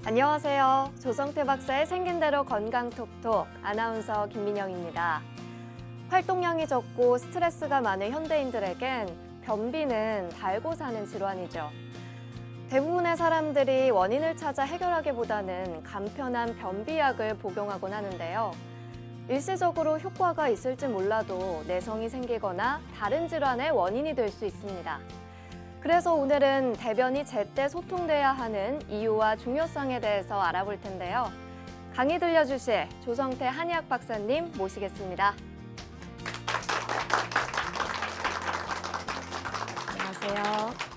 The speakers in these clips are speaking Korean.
안녕하세요. 조성태 박사의 생긴 대로 건강톡톡 아나운서 김민영입니다. 활동량이 적고 스트레스가 많은 현대인들에겐 변비는 달고 사는 질환이죠. 대부분의 사람들이 원인을 찾아 해결하기보다는 간편한 변비약을 복용하곤 하는데요. 일시적으로 효과가 있을지 몰라도 내성이 생기거나 다른 질환의 원인이 될 수 있습니다. 그래서 오늘은 대변이 제때 소통돼야 하는 이유와 중요성에 대해서 알아볼 텐데요. 강의 들려주실 조성태 한의학 박사님 모시겠습니다. 안녕하세요.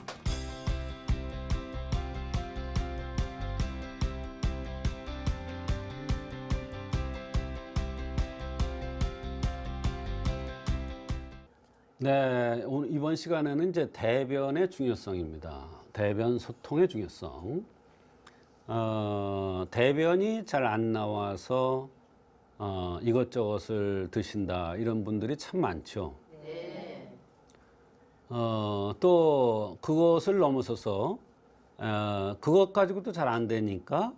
네, 오늘 이번 시간에는 이제 대변의 중요성입니다. 대변 소통의 중요성. 대변이 잘 안 나와서 이것저것을 드신다 이런 분들이 참 많죠. 네. 또 그것을 넘어서서 그것 가지고도 잘 안 되니까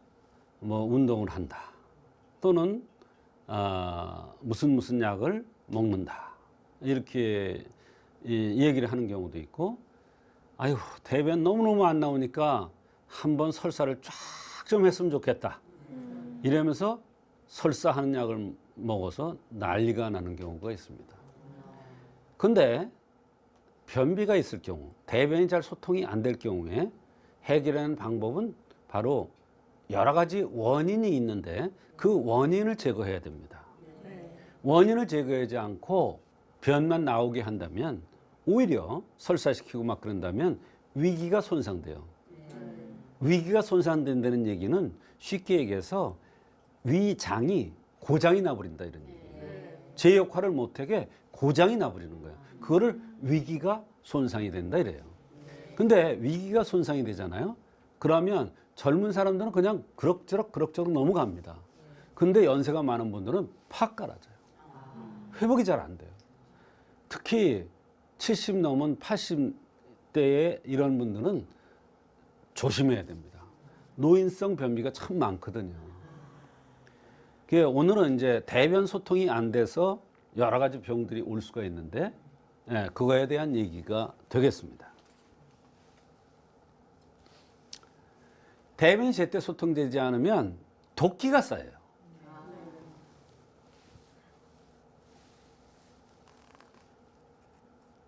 뭐 운동을 한다. 또는 무슨 약을 먹는다. 이렇게 얘기를 하는 경우도 있고, 아유, 대변 너무너무 안 나오니까 한번 설사를 쫙 좀 했으면 좋겠다. 이러면서 설사하는 약을 먹어서 난리가 나는 경우가 있습니다. 근데 변비가 있을 경우, 대변이 잘 소통이 안 될 경우에 해결하는 방법은 바로 여러 가지 원인이 있는데 그 원인을 제거해야 됩니다. 원인을 제거하지 않고 변만 나오게 한다면 오히려 설사시키고 막 그런다면 위기가 손상돼요. 위기가 손상된다는 얘기는 쉽게 얘기해서 위장이 고장이 나버린다 이런 얘기예요. 제 역할을 못하게 고장이 나버리는 거예요. 그거를 위기가 손상이 된다 이래요. 근데 위기가 손상이 되잖아요. 그러면 젊은 사람들은 그냥 그럭저럭 넘어갑니다. 근데 연세가 많은 분들은 팍 깔아져요. 회복이 잘 안 돼요. 특히 70 넘은 80대의 이런 분들은 조심해야 됩니다. 노인성 변비가 참 많거든요. 오늘은 이제 대변 소통이 안 돼서 여러 가지 병들이 올 수가 있는데, 그거에 대한 얘기가 되겠습니다. 대변이 제때 소통되지 않으면 독기가 쌓여요.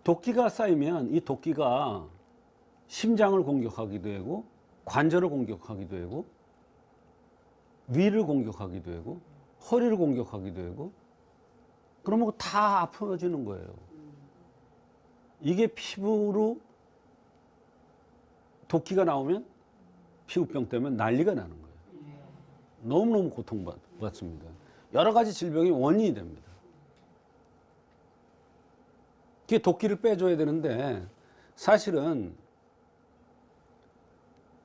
독기가 쌓이면 이 독기가 심장을 공격하기도 하고 관절을 공격하기도 하고 위를 공격하기도 하고 허리를 공격하기도 하고 그러면 다 아파지는 거예요. 이게 피부로 독기가 나오면 피부병 때문에 난리가 나는 거예요. 너무너무 고통받습니다. 여러 가지 질병의 원인이 됩니다. 그게 독기를 빼줘야 되는데 사실은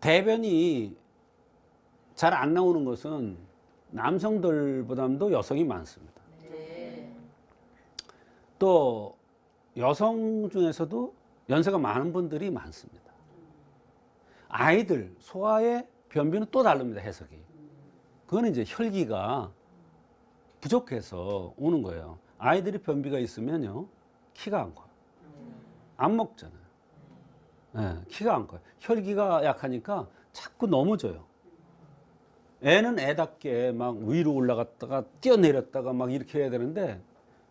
대변이 잘 안 나오는 것은 남성들보다도 여성이 많습니다. 또 여성 중에서도 연세가 많은 분들이 많습니다. 아이들, 소아의 변비는 또 다릅니다, 해석이. 그건 이제 혈기가 부족해서 오는 거예요. 아이들이 변비가 있으면요. 키가 안 커요. 안 먹잖아요. 키가 안 커요. 혈기가 약하니까 자꾸 넘어져요. 애는 애답게 막 위로 올라갔다가 뛰어내렸다가 막 이렇게 해야 되는데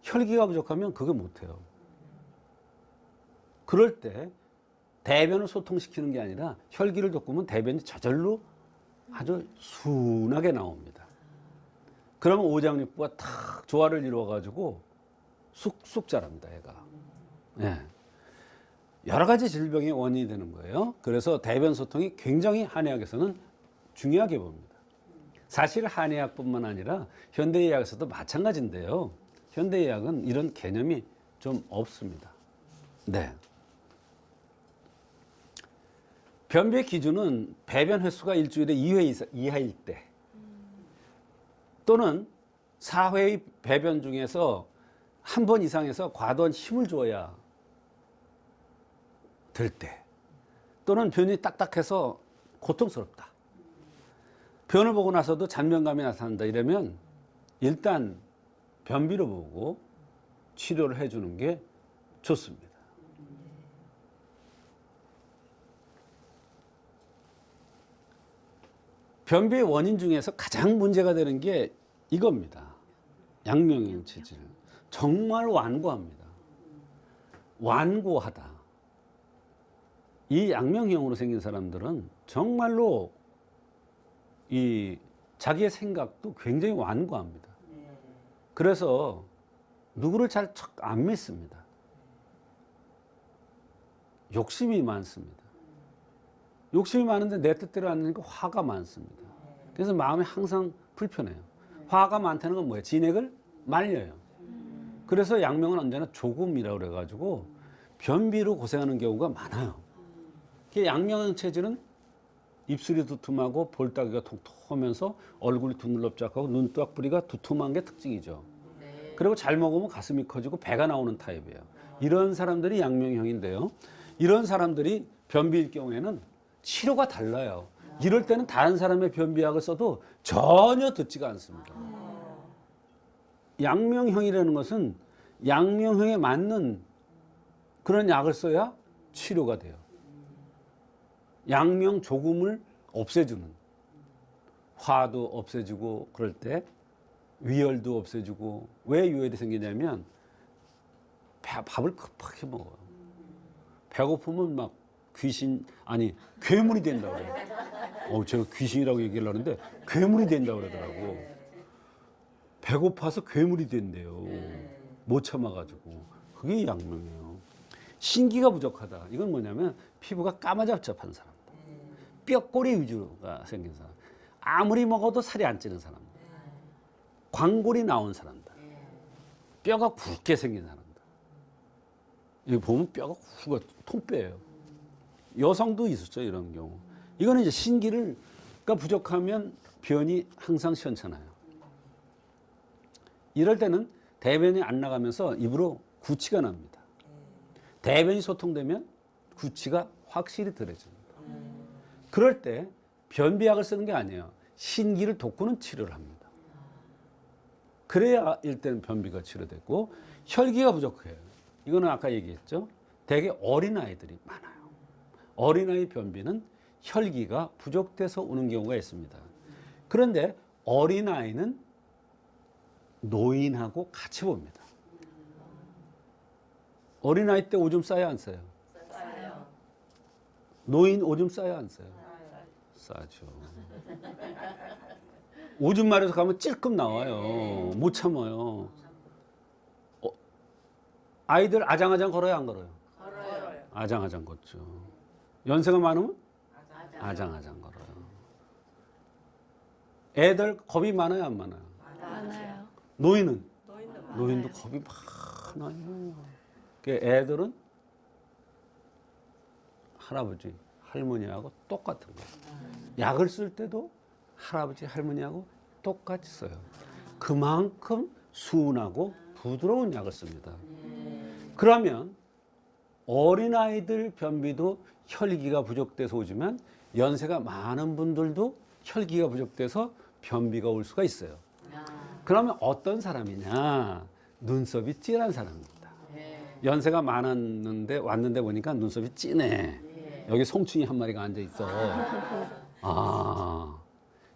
혈기가 부족하면 그거 못해요. 그럴 때 대변을 소통시키는 게 아니라 혈기를 돋구면 대변이 저절로 아주 순하게 나옵니다. 그러면 오장육부가 탁 조화를 이루어가지고 쑥쑥 자랍니다, 애가. 여러 가지 질병의 원인이 되는 거예요. 그래서 대변 소통이 굉장히 한의학에서는 중요하게 봅니다. 사실 한의학뿐만 아니라 현대의학에서도 마찬가지인데요. 현대의학은 이런 개념이 좀 없습니다. 네. 변비의 기준은 배변 횟수가 일주일에 2회 이하일 때 또는 4회의 배변 중에서 한 번 이상에서 과도한 힘을 줘야 될 때 또는 변이 딱딱해서 고통스럽다. 변을 보고 나서도 잔변감이 나타난다 이러면 일단 변비로 보고 치료를 해주는 게 좋습니다. 변비의 원인 중에서 가장 문제가 되는 게 이겁니다. 양명형 체질. 정말 완고합니다. 완고하다. 이 양명형으로 생긴 사람들은 정말로 이 자기의 생각도 굉장히 완고합니다. 그래서 누구를 잘 안 믿습니다. 욕심이 많습니다. 욕심이 많은데 내 뜻대로 안 되니까 화가 많습니다. 그래서 마음이 항상 불편해요. 화가 많다는 건 뭐예요? 진액을 말려요. 그래서 양명은 언제나 조금이라고 그래가지고 변비로 고생하는 경우가 많아요. 양명형 체질은 입술이 두툼하고 볼따기가 통통하면서 얼굴이 두늘럽작하고 눈두박부리가 두툼한 게 특징이죠. 그리고 잘 먹으면 가슴이 커지고 배가 나오는 타입이에요. 이런 사람들이 양명형인데요. 이런 사람들이 변비일 경우에는 치료가 달라요. 이럴 때는 다른 사람의 변비약을 써도 전혀 듣지가 않습니다. 양명형이라는 것은 양명형에 맞는 그런 약을 써야 치료가 돼요. 양명 조금을 없애주는, 화도 없애주고 그럴 때 위열도 없애주고. 왜 위열이 생기냐면 밥을 급하게 먹어요. 배고프면 막 괴물이 된다고 그래요. 제가 귀신이라고 얘기를 하는데 괴물이 된다고 그러더라고. 배고파서 괴물이 된대요. 못 참아가지고. 그게 양명이에요. 신기가 부족하다. 이건 뭐냐면 피부가 까마잡잡한 사람들. 뼈꼬리 위주가 생긴 사람. 아무리 먹어도 살이 안 찌는 사람들. 광골이 나온 사람들. 뼈가 굵게 생긴 사람들. 여기 보면 뼈가 굵어 통뼈예요. 여성도 있었죠, 이런 경우. 이거는 이제 신기가 부족하면 변이 항상 시원찮아요. 이럴 때는 대변이 안 나가면서 입으로 구취가 납니다. 대변이 소통되면 구취가 확실히 덜해집니다. 그럴 때 변비약을 쓰는 게 아니에요. 신기를 돋구는 치료를 합니다. 그래야 일단 변비가 치료되고. 혈기가 부족해요. 이거는 아까 얘기했죠. 대개 어린아이들이 많아요. 어린아이 변비는 혈기가 부족돼서 오는 경우가 있습니다. 그런데 어린아이는 노인하고 같이 봅니다. 어린아이 때 오줌 싸요, 안 싸요? 싸요. 노인 오줌 싸요, 안 싸요? 싸죠. 오줌 마려서 가면 찔끔 나와요. 못 참아요. 아이들 아장아장 걸어요, 안 걸어요? 걸어요. 아장아장 걷죠. 연세가 많으면 아장아장 걸어요. 애들 겁이 많아요, 안 많아요? 많아요. 노인은? 노인도 겁이 많아요. 애들은 할아버지, 할머니하고 똑같은 거예요. 약을 쓸 때도 할아버지, 할머니하고 똑같이 써요. 그만큼 순하고 부드러운 약을 씁니다. 그러면 어린아이들 변비도 혈기가 부족돼서 오지만 연세가 많은 분들도 혈기가 부족돼서 변비가 올 수가 있어요. 그러면 어떤 사람이냐? 눈썹이 진한 사람입니다. 연세가 많았는데 왔는데 보니까 눈썹이 진해. 여기 송충이 한 마리가 앉아 있어.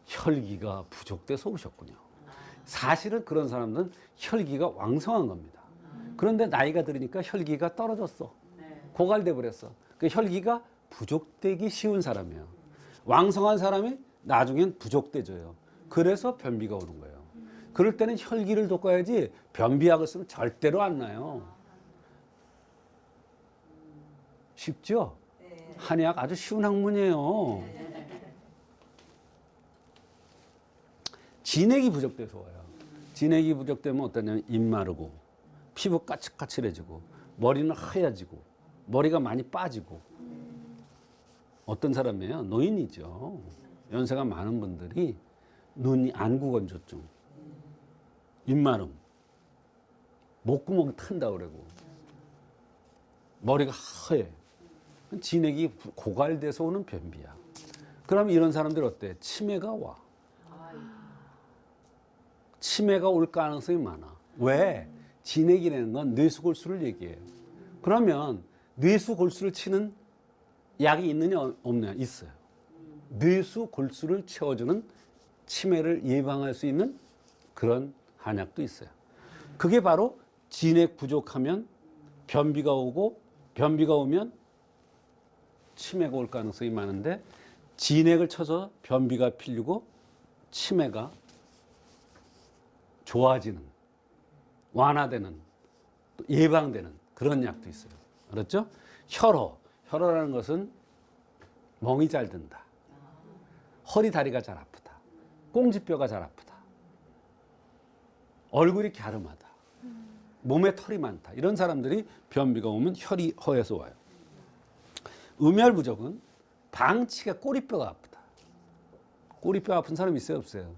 혈기가 부족돼서 오셨군요. 사실은 그런 사람들은 혈기가 왕성한 겁니다. 그런데 나이가 들으니까 혈기가 떨어졌어. 고갈돼 버렸어. 그 혈기가 부족되기 쉬운 사람이에요. 왕성한 사람이 나중엔 부족돼져요. 그래서 변비가 오는 거예요. 그럴 때는 혈기를 돋궈야지 변비약을 쓰면 절대로 안 나요. 쉽죠? 한의학 아주 쉬운 학문이에요. 진액이 부족돼서 와요. 진액이 부족되면 어떠냐면 입 마르고 피부 까칠까칠해지고 머리는 하얘지고 머리가 많이 빠지고. 어떤 사람이에요? 노인이죠. 연세가 많은 분들이 눈이 안구건조증, 입마름, 목구멍 탄다 그러고 머리가 하얘. 진액이 고갈돼서 오는 변비야. 그러면 이런 사람들 어때? 치매가 와. 치매가 올 가능성이 많아. 왜? 진액이라는 건 뇌수골수를 얘기해요. 그러면 뇌수골수를 치는 약이 있느냐 없느냐? 있어요. 뇌수골수를 채워주는 치매를 예방할 수 있는 그런 한약도 있어요. 그게 바로 진액 부족하면 변비가 오고, 변비가 오면 치매가 올 가능성이 많은데, 진액을 쳐서 변비가 풀리고 치매가 좋아지는, 완화되는, 또 예방되는 그런 약도 있어요. 알았죠? 혈호라는 것은 멍이 잘 든다, 허리 다리가 잘 아프다, 꽁지뼈가 잘 아프다, 얼굴이 갸름하다, 몸에 털이 많다, 이런 사람들이 변비가 오면 혈이 허해서 와요. 음혈부족은 방치가 꼬리뼈가 아프다. 꼬리뼈 아픈 사람 있어요, 없어요?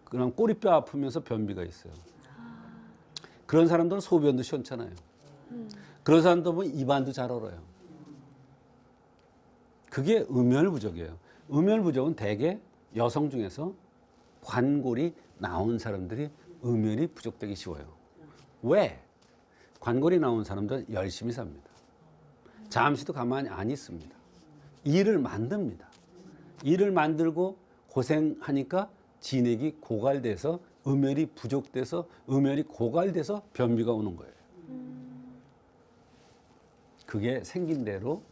그럼 꼬리뼈 아프면서 변비가 있어요. 그런 사람들은 소변도 시원찮아요. 그런 사람들은 보면 입안도 잘 얼어요. 그게 음혈부족이에요. 음혈부족은 대개 여성 중에서 관골이 나온 사람들이 음혈이 부족되기 쉬워요. 왜? 관골이 나온 사람들은 열심히 삽니다. 잠시도 가만히 안 있습니다. 일을 만듭니다. 일을 만들고 고생하니까 진액이 고갈돼서 음혈이 부족돼서 음혈이 고갈돼서 변비가 오는 거예요. 그게 생긴 대로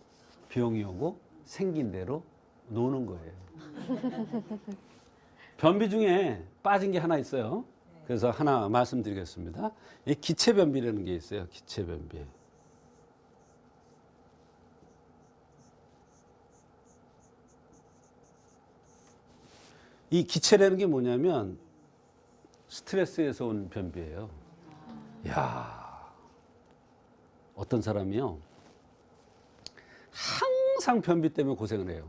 병이 오고 생긴 대로 노는 거예요. 변비 중에 빠진 게 하나 있어요. 그래서 하나 말씀드리겠습니다. 이 기체변비라는 게 있어요. 기체변비. 이 기체라는 게 뭐냐면 스트레스에서 온 변비예요. 야, 어떤 사람이요, 항상 변비 때문에 고생을 해요.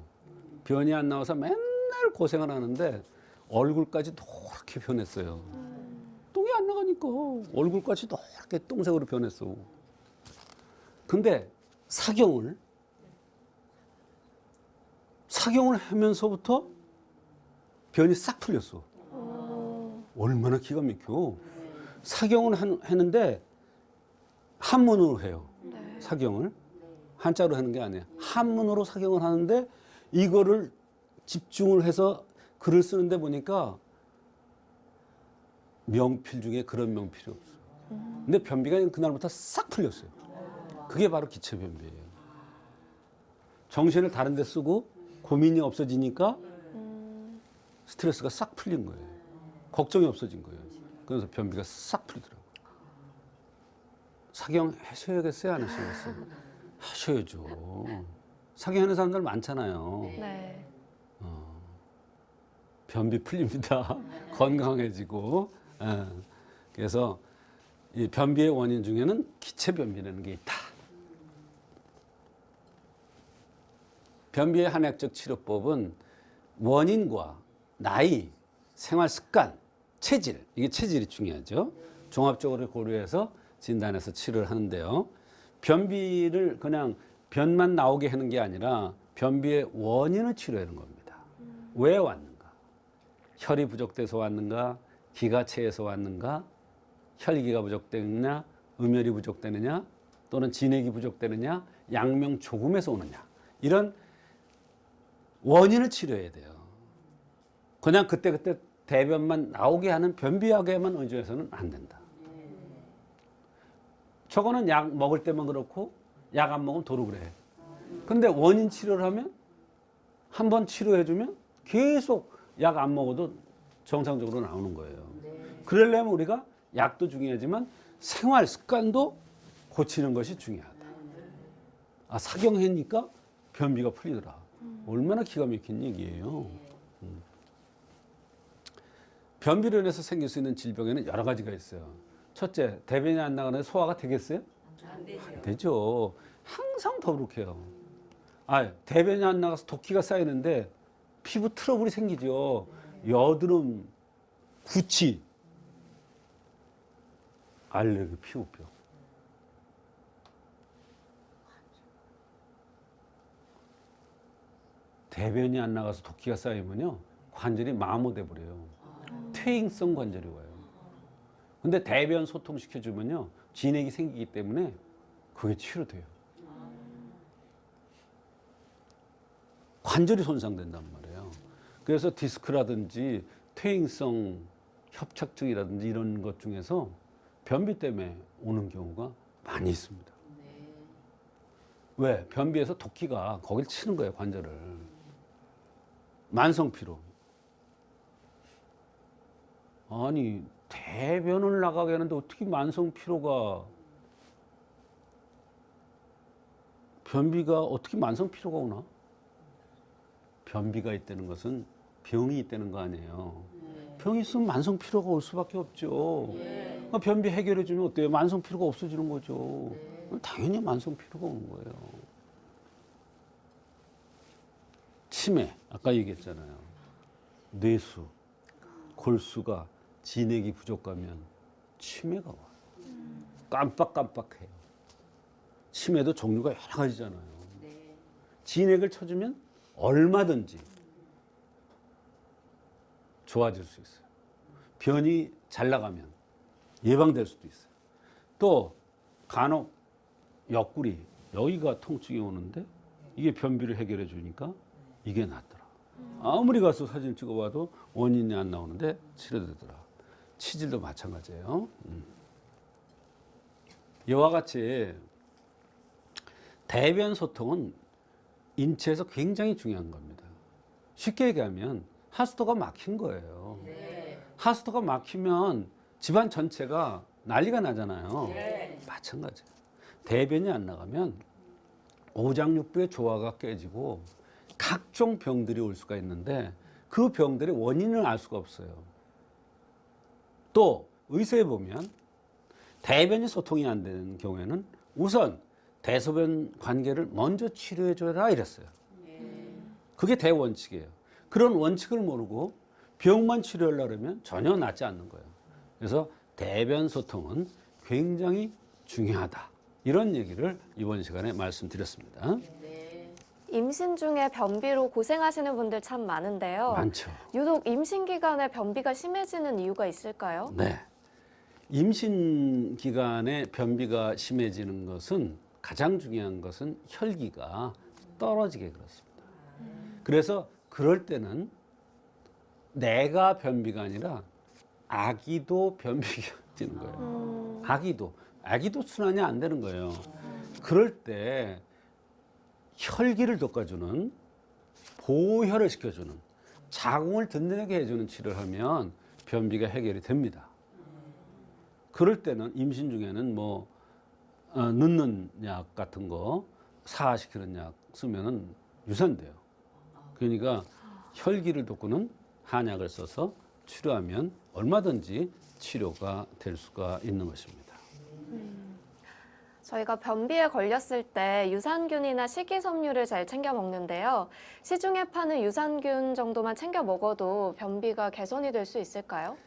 변이 안 나와서 맨날 고생을 하는데 얼굴까지 노랗게 변했어요. 똥이 안 나가니까 얼굴까지 노랗게 똥색으로 변했어. 근데 사경을 하면서부터 변이 싹 풀렸어. 얼마나 기가 막혀. 사경을 했는데 한문으로 해요. 사경을. 한자로 하는 게 아니에요. 한문으로 사경을 하는데 이거를 집중을 해서 글을 쓰는데 보니까 명필 중에 그런 명필이 없어. 근데 변비가 그날부터 싹 풀렸어요. 그게 바로 기체변비예요. 정신을 다른 데 쓰고 고민이 없어지니까 스트레스가 싹 풀린 거예요. 걱정이 없어진 거예요. 그래서 변비가 싹 풀리더라고요. 사경 하셔야겠어요? 안 하셔야겠어요? 하셔야죠. 사경하는 사람들 많잖아요. 네. 변비 풀립니다. 건강해지고. 예. 그래서 이 변비의 원인 중에는 기체변비라는 게 있다. 변비의 한약적 치료법은 원인과 나이, 생활습관, 체질, 이게 체질이 중요하죠. 종합적으로 고려해서 진단해서 치료를 하는데요. 변비를 그냥 변만 나오게 하는 게 아니라 변비의 원인을 치료하는 겁니다. 왜 왔는가? 혈이 부족돼서 왔는가? 기가 차해서 왔는가? 혈기가 부족되느냐? 음혈이 부족되느냐? 또는 진액이 부족되느냐? 양명 조금에서 오느냐? 이런 원인을 치료해야 돼요. 그냥 그때그때 대변만 나오게 하는 변비약에만 의존해서는 안 된다. 저거는 약 먹을 때만 그렇고 약 안 먹으면 도로 그래. 근데 원인 치료를 하면 한 번 치료해주면 계속 약 안 먹어도 정상적으로 나오는 거예요. 그러려면 우리가 약도 중요하지만 생활 습관도 고치는 것이 중요하다. 아, 사경하니까 변비가 풀리더라. 얼마나 기가 막힌 얘기예요. 변비로 인해서 생길 수 있는 질병에는 여러 가지가 있어요. 첫째, 대변이 안 나가는데 소화가 되겠어요? 안 되죠. 항상 더부룩해요. 아, 대변이 안 나가서 독기가 쌓이는데 피부 트러블이 생기죠. 여드름, 구취, 알레르기, 피부병. 대변이 안 나가서 독기가 쌓이면요, 관절이 마모돼 버려요. 퇴행성 관절이 와요. 근데 대변 소통시켜주면요, 진액이 생기기 때문에 그게 치료돼요. 관절이 손상된단 말이에요. 그래서 디스크라든지 퇴행성 협착증이라든지 이런 것 중에서 변비 때문에 오는 경우가 많이 있습니다. 왜? 변비에서 토끼가 거길 치는 거예요, 관절을. 만성피로. 아니, 대변을 나가게 하는데 어떻게 만성피로가, 변비가 어떻게 만성피로가 오나? 변비가 있다는 것은 병이 있다는 거 아니에요. 병이 있으면 만성피로가 올 수밖에 없죠. 변비 해결해 주면 어때요? 만성피로가 없어지는 거죠. 당연히 만성피로가 오는 거예요. 치매, 아까 얘기했잖아요. 뇌수, 골수가 진액이 부족하면 치매가 와요. 깜빡깜빡해요. 치매도 종류가 여러 가지잖아요. 진액을 쳐주면 얼마든지 좋아질 수 있어요. 변이 잘 나가면 예방될 수도 있어요. 또 간혹 옆구리, 여기가 통증이 오는데 이게 변비를 해결해 주니까 이게 낫더라. 아무리 가서 사진 찍어봐도 원인이 안 나오는데 치료되더라. 치질도 마찬가지예요. 이와 같이 대변 소통은 인체에서 굉장히 중요한 겁니다. 쉽게 얘기하면 하수도가 막힌 거예요. 하수도가 막히면 집안 전체가 난리가 나잖아요. 마찬가지예요. 대변이 안 나가면 오장육부의 조화가 깨지고 각종 병들이 올 수가 있는데 그 병들의 원인을 알 수가 없어요. 또 의사에 보면 대변이 소통이 안 되는 경우에는 우선 대소변 관계를 먼저 치료해 줘라 이랬어요. 그게 대원칙이에요. 그런 원칙을 모르고 병만 치료하려고 하면 전혀 낫지 않는 거예요. 그래서 대변 소통은 굉장히 중요하다. 이런 얘기를 이번 시간에 말씀드렸습니다. 임신 중에 변비로 고생하시는 분들 참 많은데요. 많죠. 유독 임신 기간에 변비가 심해지는 이유가 있을까요? 네. 임신 기간에 변비가 심해지는 것은 가장 중요한 것은 혈기가 떨어지게 그렇습니다. 그래서 그럴 때는 내가 변비가 아니라 아기도 변비가 되는 거예요. 아기도 순환이 안 되는 거예요. 그럴 때 혈기를 돋궈주는, 보혈을 시켜주는, 자궁을 든든하게 해주는 치료를 하면 변비가 해결이 됩니다. 그럴 때는 임신 중에는 뭐 넣는 약 같은 거, 사화시키는 약 쓰면은 유산돼요. 그러니까 혈기를 돋구는 한약을 써서 치료하면 얼마든지 치료가 될 수가 있는 것입니다. 저희가 변비에 걸렸을 때 유산균이나 식이섬유를 잘 챙겨 먹는데요. 시중에 파는 유산균 정도만 챙겨 먹어도 변비가 개선이 될 수 있을까요?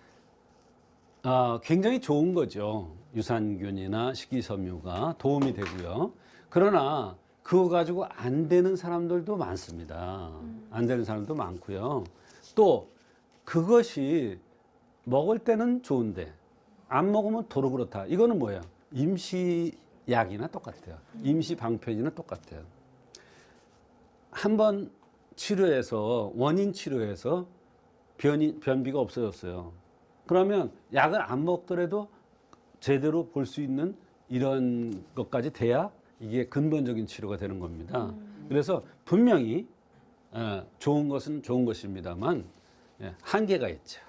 굉장히 좋은 거죠. 유산균이나 식이섬유가 도움이 되고요. 그러나 그거 가지고 안 되는 사람들도 많습니다. 안 되는 사람도 많고요. 또 그것이 먹을 때는 좋은데 안 먹으면 도로 그렇다. 이거는 뭐예요? 임시약이나 똑같아요. 임시방편이나 똑같아요. 한번 치료해서, 원인 치료해서 변비가 없어졌어요. 그러면 약을 안 먹더라도 제대로 볼 수 있는 이런 것까지 돼야 이게 근본적인 치료가 되는 겁니다. 그래서 분명히 좋은 것은 좋은 것입니다만 한계가 있죠.